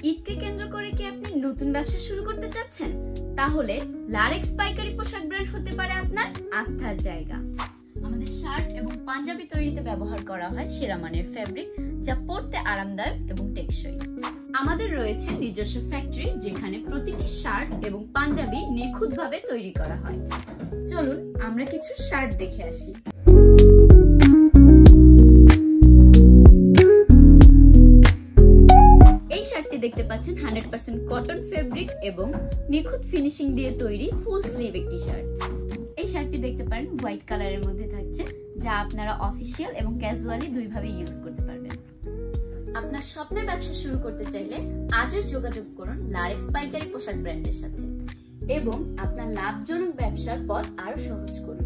ঈদকে কেন্দ্র করে কি আপনি নতুন ব্যবসা শুরু করতে চাচ্ছেন? তাহলে লারেক্স পাইকারি পোশাক ব্র্যান্ড হতে পারে আপনার আস্থার জায়গা। আমাদের শার্ট এবং পাঞ্জাবি তৈরিতে ব্যবহার করা হয় সেরা মানের ফ্যাব্রিক, যা পরতে আরামদায়ক এবং টেকসই। আমাদের রয়েছে নিজস্ব ফ্যাক্টরি, যেখানে প্রতিটি শার্ট এবং পাঞ্জাবি নিখুঁতভাবে তৈরি করা হয়। চলুন আমরা কিছু শার্ট দেখে আসি। এই শার্টটি দেখতে পাচ্ছেন 100% কটন ফেব্রিক এবং নিখুঁত ফিনিশিং দিয়ে তৈরি ফুল স্লিভ একটি শার্ট। এই শার্টটি দেখতে পারেন হোয়াইট কালারের মধ্যে থাকছে, যা আপনারা অফিসিয়াল এবং ক্যাজুয়ালি দুইভাবে ইউজ করতে পারবেন। আপনার স্বপ্নের ব্যবসা শুরু করতে চাইলে আজই যোগাযোগ করুন লারেক্স পাইকারি পোশাক ব্র্যান্ডের সাথে এবং আপনার লাভজনক ব্যবসার পথ আরো সহজ করুন।